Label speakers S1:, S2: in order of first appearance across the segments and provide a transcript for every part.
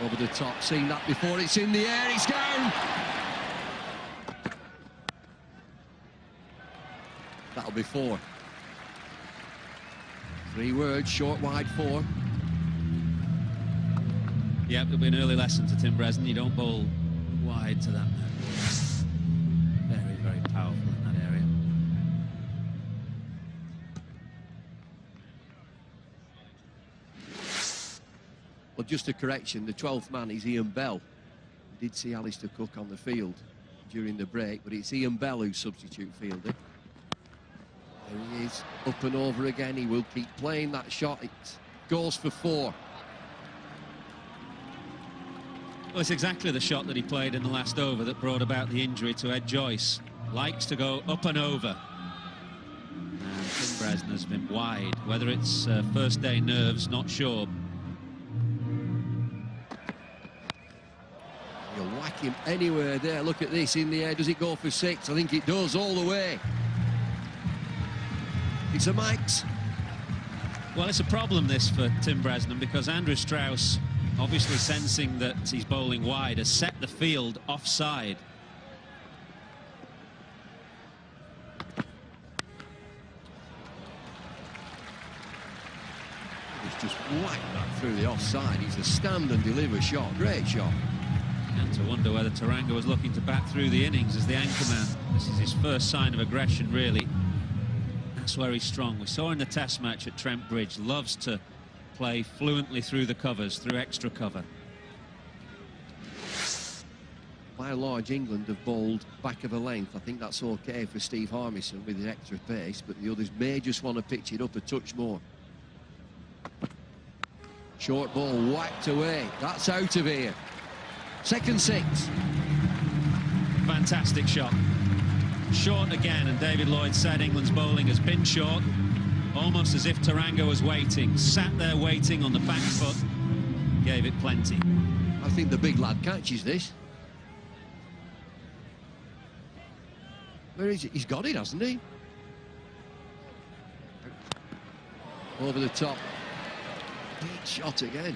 S1: Over the top, seen that before, it's in the air, it's gone! That'll be 4. 3 words, short, wide, 4.
S2: Yeah, it'll be an early lesson to Tim Bresnan. You don't bowl wide to that man. Very, very powerful in that area.
S1: Well, just a correction, the 12th man is Ian Bell. We did see Alistair Cook on the field during the break, but it's Ian Bell who's substitute fielding. There he is, up and over again. He will keep playing that shot. It goes for 4.
S2: Well, it's exactly the shot that he played in the last over that brought about the injury to Ed Joyce. Likes to go up and over. And Tim Bresnan has been wide. Whether it's first day nerves, not sure.
S1: You'll whack him anywhere there. Look at this in the air. Does it go for 6? I think it does all the way. It's a max.
S2: Well, it's a problem this for Tim Bresnan because Andrew Strauss, obviously sensing that he's bowling wide, has set the field offside.
S1: He's just whacked that through the offside. He's a stand and deliver shot. Great shot.
S2: And to wonder whether Taranga was looking to bat through the innings as the anchorman. This is his first sign of aggression, really. That's where he's strong. We saw in the test match at Trent Bridge, loves to play fluently through the covers, through extra cover.
S1: By and large, England have bowled back of a length. I think that's okay for Steve Harmison with his extra pace, but the others may just want to pitch it up a touch more. Short ball whacked away. That's out of here. Second 6.
S2: Fantastic shot. Short again, and David Lloyd said England's bowling has been short, almost as if Taranga was waiting, sat there waiting on the back foot, gave it plenty.
S1: I think the big lad catches this. Where is it? He's got it, hasn't he? Over the top. Big shot again.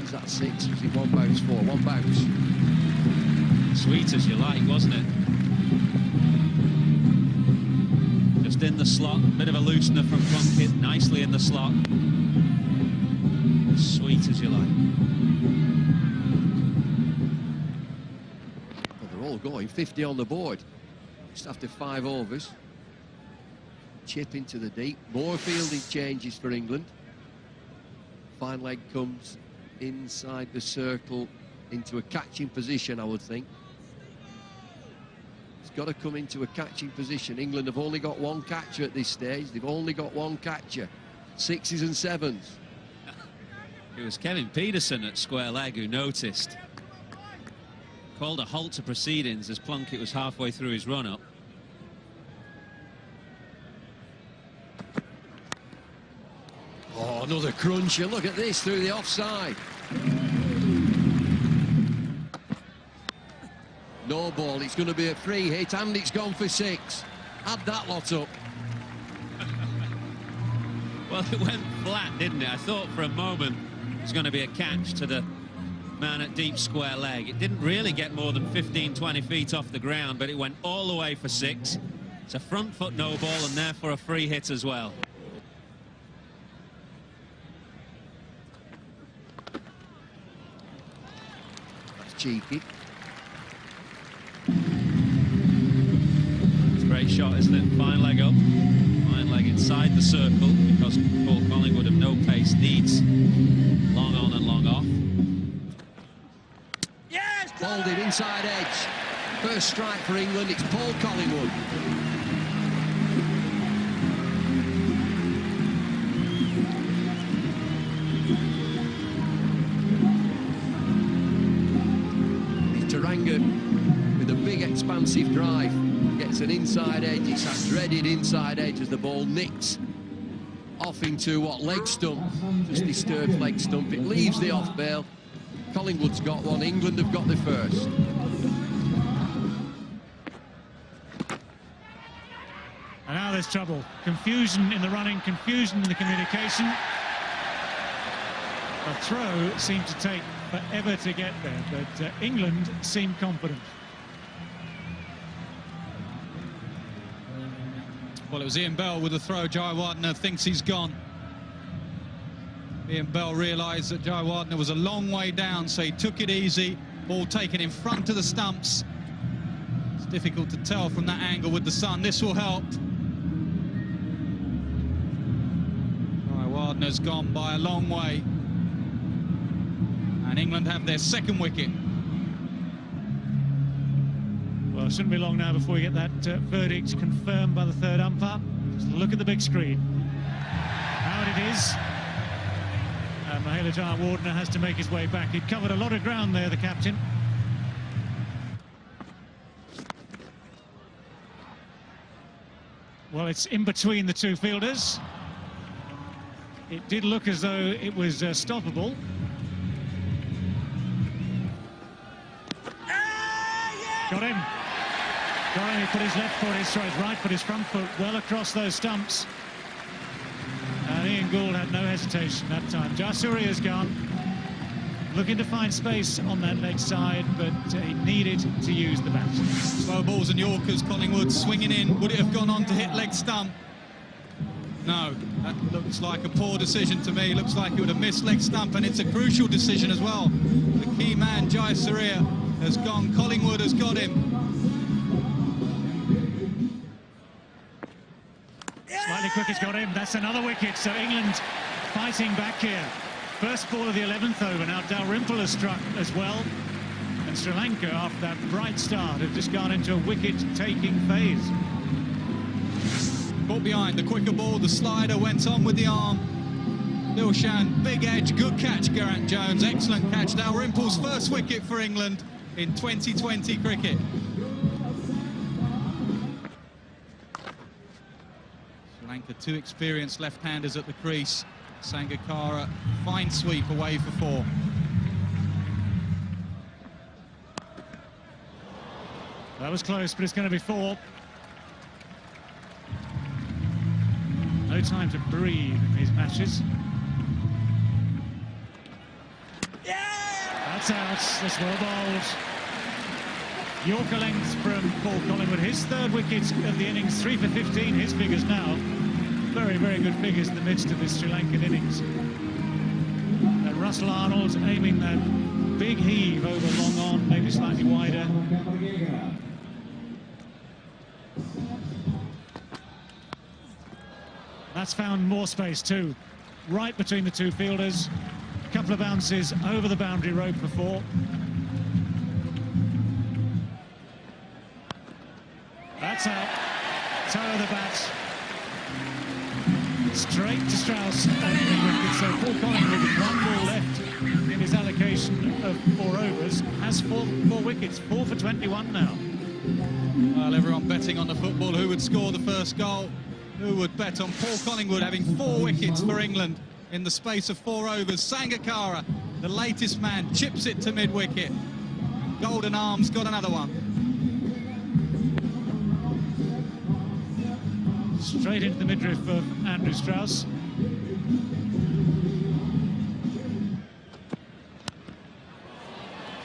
S1: Is that 6? Was it 1 bounce, 4? 1 bounce.
S2: Sweet as you like, wasn't it? Just in the slot, bit of a loosener from Plunkett, nicely in the slot. Sweet as you like.
S1: Well, they're all going 50 on the board. Just after 5 overs. Chip into the deep. More fielding changes for England. Fine leg comes inside the circle into a catching position, I would think. Got to come into a catching position. England have only got 1 catcher at this stage. They've only got 1 catcher. 6s and 7s.
S2: It was Kevin Peterson at square leg who noticed. Called a halt to proceedings as Plunkett was halfway through his run-up.
S1: Oh, another cruncher. Look at this through the offside. No ball, it's going to be a free hit, and it's gone for 6. Add that lot up.
S2: Well, it went flat, didn't it? I thought for a moment it was going to be a catch to the man at deep square leg. It didn't really get more than 15, 20 feet off the ground, but it went all the way for 6. It's a front foot no ball, and therefore a free hit as well.
S1: That's cheeky.
S2: It's a great shot, isn't it? Fine leg up, fine leg inside the circle, because Paul Collingwood of no pace needs long on and long off.
S1: Yes! Bowled it inside edge. First strike for England, it's Paul Collingwood. Taranga with a big expansive drive gets an inside edge. It's that dreaded inside edge as the ball nicks off into what, leg stump, just disturbed leg stump. It leaves the off bail. Collingwood's got 1. England have got the first.
S3: And now there's trouble. Confusion in the running, confusion in the communication. The throw seemed to take forever to get there, but England seem confident.
S4: Well, it was Ian Bell with the throw. Jai Wardner thinks he's gone. Ian Bell realised that Jai Wardner was a long way down, so he took it easy. Ball taken in front of the stumps. It's difficult to tell from that angle with the sun. This will help. Jai Wardner's gone by a long way. And England have their second wicket.
S3: Well, it shouldn't be long now before we get that verdict confirmed by the third umpire. Just look at the big screen. Out it is. And Mahela Jai Wardner has to make his way back. He'd covered a lot of ground there, the captain. Well, it's in between the two fielders. It did look as though it was stoppable. Got him. Got him. He put his left foot, his right foot, his front foot well across those stumps. And Ian Gould had no hesitation that time. Jayasuriya's gone. Looking to find space on that leg side, but he needed to use the bat.
S4: Slow balls and Yorkers, Collingwood swinging in. Would it have gone on to hit leg stump? No, that looks like a poor decision to me. Looks like it would have missed leg stump, and it's a crucial decision as well. The key man, Jayasuriya, has gone. Collingwood has got him.
S3: Slightly quick has got him. That's another wicket. So England fighting back here. First ball of the 11th over. Now Dalrymple has struck as well. And Sri Lanka, after that bright start, have just gone into a wicket-taking phase.
S4: Caught behind, the quicker ball, the slider went on with the arm. Dilshan, big edge, good catch, Geraint Jones, excellent catch. Dalrymple's first wicket for England in 2020 cricket. Sri Lanka, two experienced left-handers at the crease. Sangakkara, fine sweep away for 4.
S3: That was close, but it's going to be 4. No time to breathe in these matches. That's out. That's well bowled. Yorker length from Paul Collingwood. His third wicket of the innings, 3 for 15. His figures now. Very, very good figures in the midst of this Sri Lankan innings. And Russell Arnold aiming that big heave over long on, maybe slightly wider. That's found more space too, right between the two fielders. A couple of bounces over the boundary rope for 4. That's out. Toe of the bat. Straight to Strauss. So Paul Collingwood with 1 ball left in his allocation of 4 overs has 4 wickets. 4 for 21 now.
S4: Well, everyone betting on the football. Who would score the first goal? Who would bet on Paul Collingwood having 4 wickets for England in the space of 4 overs? Sangakkara, the latest man, chips it to mid-wicket. Golden Arms got another one.
S3: Straight into the midriff of Andrew Strauss.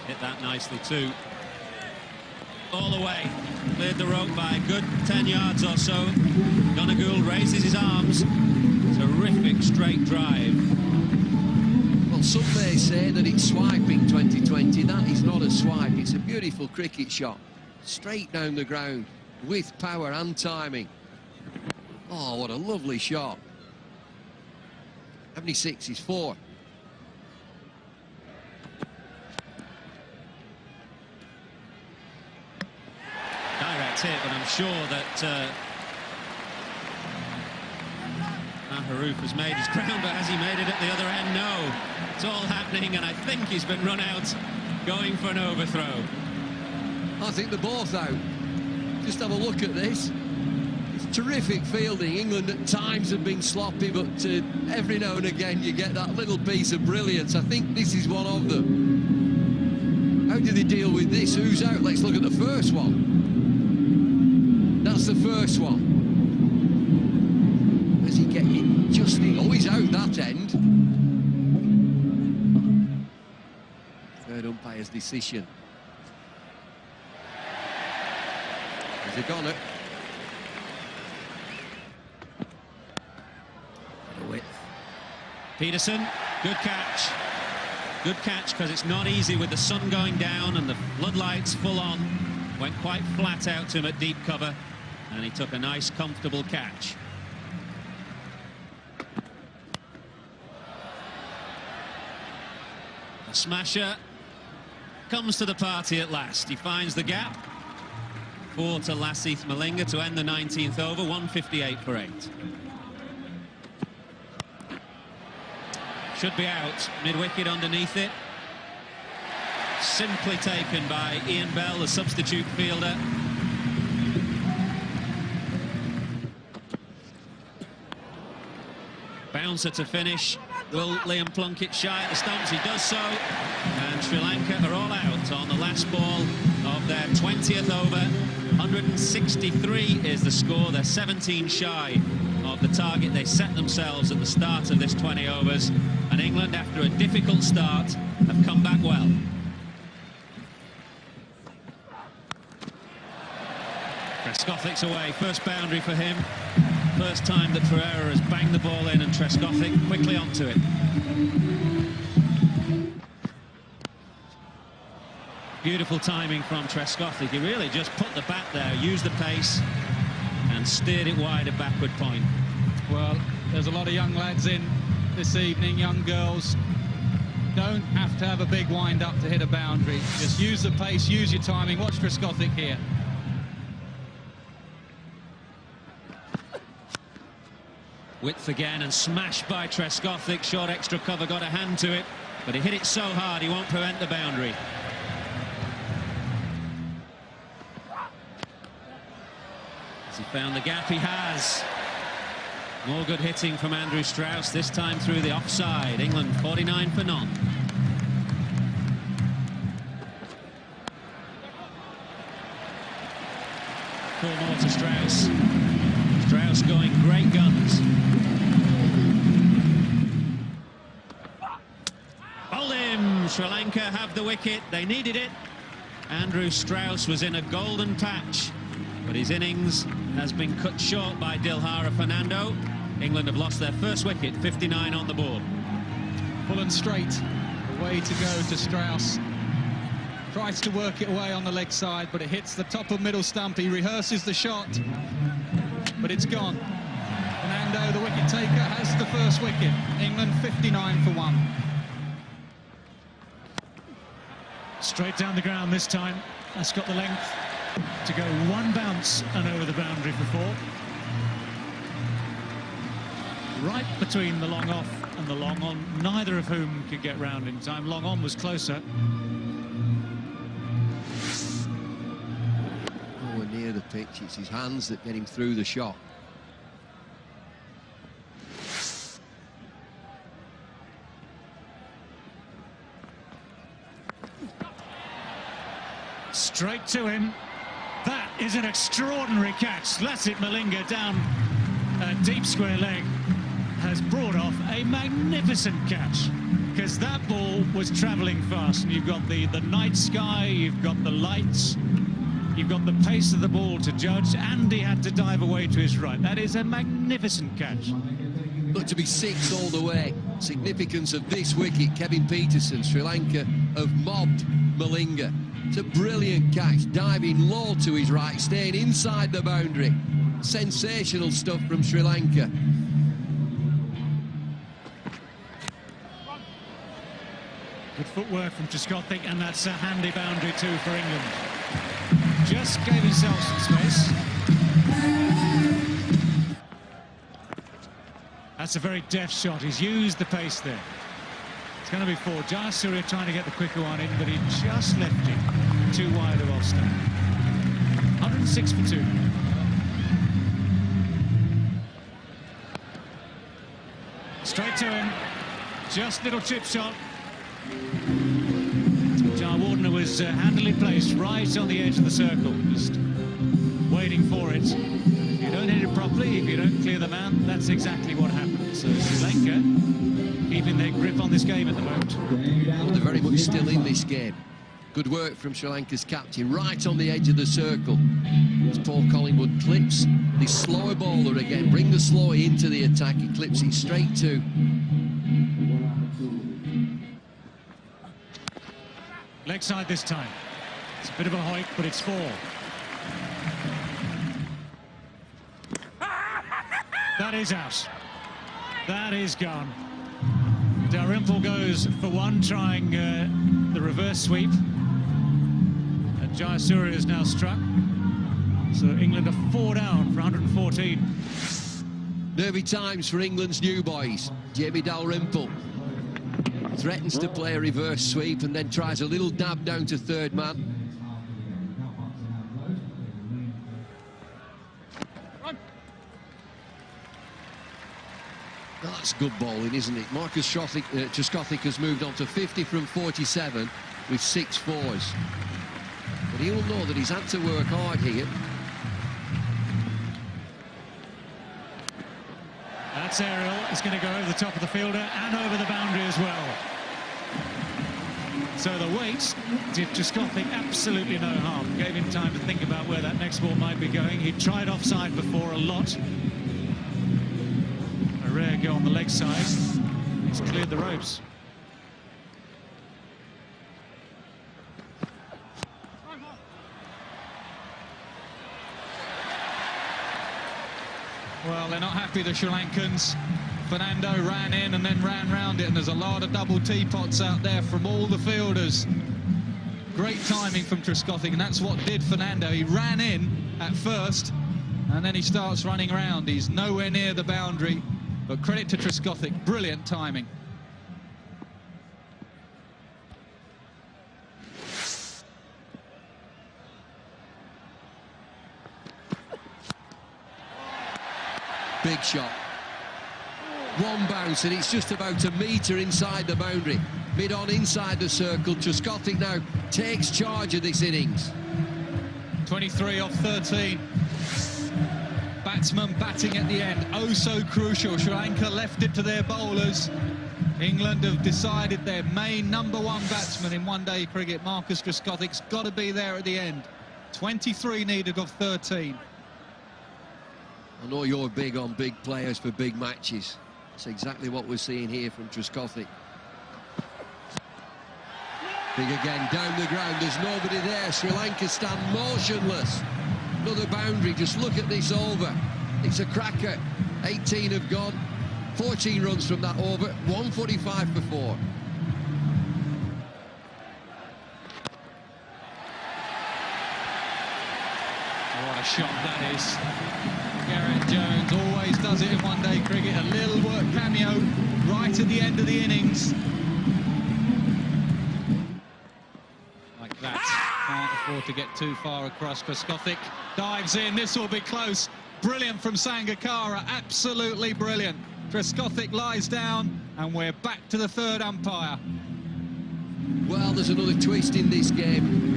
S2: Hit that nicely too. All the way, cleared the rope by a good 10 yards or so. Gould raises his arms. Terrific straight drive.
S1: Well, some may say that it's swiping 2020. That is not a swipe. It's a beautiful cricket shot. Straight down the ground with power and timing. Oh, what a lovely shot. 76 is 4.
S2: Direct hit, but I'm sure that Maharoof has made his ground, but has he made it at the other end? No. It's all happening, and I think he's been run out going for an overthrow.
S1: I think they're both out. Just have a look at this. It's terrific fielding. England at times have been sloppy, but every now and again you get that little piece of brilliance. I think this is one of them. How do they deal with this? Who's out? Let's look at the first one. That's the first one. As he get it just... Oh, he's out that end. umpire's decision. There's a goner. Width.
S2: Peterson, good catch. Good catch, because it's not easy with the sun going down and the floodlights full on. Went quite flat out to him at deep cover, and he took a nice, comfortable catch. The smasher comes to the party at last. He finds the gap. 4 to Lasith Malinga to end the 19th over, 158 for 8. Should be out, mid-wicket underneath it. Simply taken by Ian Bell, the substitute fielder. Bouncer to finish. Will Liam Plunkett shy at the stumps? He does so. And Sri Lanka are all out on the last ball of their 20th over. 163 is the score. They're 17 shy of the target they set themselves at the start of this 20 overs. And England, after a difficult start, have come back well. Trescothick's away, first boundary for him. First time that Ferreira has banged the ball in, and Trescothick quickly onto it. Beautiful timing from Trescothick. He really just put the bat there, used the pace, and steered it wide at backward point.
S4: Well, there's a lot of young lads in this evening, young girls. Don't have to have a big wind-up to hit a boundary. Just use the pace, use your timing. Watch Trescothick here.
S2: Width again, and smashed by Trescothick. Short extra cover, got a hand to it, but he hit it so hard he won't prevent the boundary. Has he found the gap? He has. More good hitting from Andrew Strauss, this time through the offside. England 49 for none. Four more to Strauss. Strauss going great guns. Bowled him. Sri Lanka have the wicket. They needed it. Andrew Strauss was in a golden patch, but his innings has been cut short by Dilhara Fernando. England have lost their first wicket, 59 on the board.
S4: Full and straight, the way to go to Strauss. Tries to work it away on the leg side, but it hits the top of middle stump. He rehearses the shot, but it's gone. Fernando, the wicket taker, has the first wicket. England 59 for 1.
S3: Straight down the ground this time. That's got the length to go one bounce and over the boundary for 4. Right between the long off and the long on, neither of whom could get round in time. Long on was closer.
S1: Nowhere near the pitch. It's his hands that get him through the shot.
S3: Straight to him. That is an extraordinary catch. Lasith Malinga down deep square leg has brought off a magnificent catch, because that ball was travelling fast, and you've got the night sky, you've got the lights, you've got the pace of the ball to judge, and he had to dive away to his right. That is a magnificent catch.
S1: Looked to be 6 all the way. Significance of this wicket, Kevin Peterson. Sri Lanka have mobbed Malinga. It's a brilliant catch, diving low to his right, staying inside the boundary. Sensational stuff from Sri Lanka.
S3: Good footwork from Trescothick, and that's a handy boundary too for England. Just gave himself some space. That's a very deft shot. He's used the pace there. It's going to be 4. Jayasuriya trying to get the quicker one in, but he just left it too wide of off stump. 106 for 2. Straight to him. Just little chip shot. Jayawardene was handily placed right on the edge of the circle, just waiting for it. If you don't hit it properly, if you don't clear the man, that's exactly what happened. So Sri Lanka keeping their grip on this game at the moment.
S1: Well, they're very much still in this game. Good work from Sri Lanka's captain, right on the edge of the circle. As Paul Collingwood clips the slower bowler again, bring the slower into the attack, he clips it straight to.
S3: Leg side this time. It's a bit of a hike, but it's 4. That is out. That is gone. Dalrymple goes for 1, trying the reverse sweep. And Jayasuriya is now struck. So England are 4 down for 114.
S1: Nervy times for England's new boys. Jamie Dalrymple threatens to play a reverse sweep and then tries a little dab down to third man. That's good bowling, isn't it? Marcus Trescothick has moved on to 50 from 47 with 6 fours. But he'll know that he's had to work hard here.
S3: That's aerial. It's going to go over the top of the fielder and over the boundary as well. So the weight did Trescothick absolutely no harm. Gave him time to think about where that next ball might be going. He'd tried offside before a lot. A rare go on the leg side. He's cleared the ropes.
S4: Well, they're not happy, the Sri Lankans. Fernando ran in and then ran round it, and there's a lot of double teapots out there from all the fielders. Great timing from Trescothick, and that's what did Fernando. He ran in at first, and then he starts running around. He's nowhere near the boundary, but credit to Trescothick, brilliant timing.
S1: Big shot. 1 bounce, and it's just about a metre inside the boundary. Mid-on inside the circle. Trescothick now takes charge of this innings.
S4: 23 off 13. Batsman batting at the end. Oh, so crucial. Sri Lanka left it to their bowlers. England have decided their main #1 batsman in one-day cricket, Marcus Trescothick's got to be there at the end. 23 needed of 13.
S1: I know you're big on big players for big matches. That's exactly what we're seeing here from Trescothick. Big again, down the ground, there's nobody there. Sri Lanka stand motionless. Another boundary, just look at this over. It's a cracker. 18 have gone, 14 runs from that over, 145 for 4.
S4: What a shot that is. Gareth Jones always does it in one-day cricket. A little work cameo right at the end of the innings. Like that. Can't afford to get too far across. Trescothick dives in. This will be close. Brilliant from Sangakkara. Absolutely brilliant. Trescothick lies down, and we're back to the third umpire.
S1: Well, there's another twist in this game.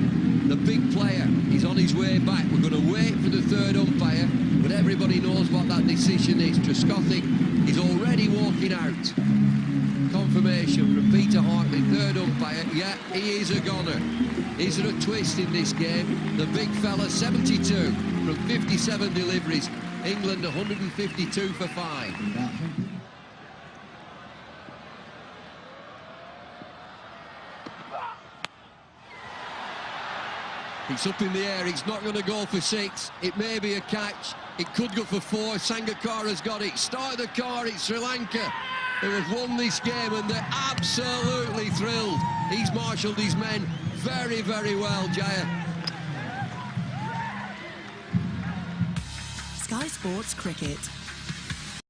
S1: The big player is on his way back. We're going to wait for the third umpire, but everybody knows what that decision is. Trescothick is already walking out. Confirmation from Peter Hartley, third umpire. Yeah, he is a goner. Is there a twist in this game? The big fella, 72 from 57 deliveries. England 152 for 5. It's up in the air, it's not going to go for 6. It may be a catch, it could go for 4. Sangakkara's got it. Start the car, it's Sri Lanka who have won this game, and they're absolutely thrilled. He's marshalled his men very, very well, Jaya.
S5: Sky Sports Cricket.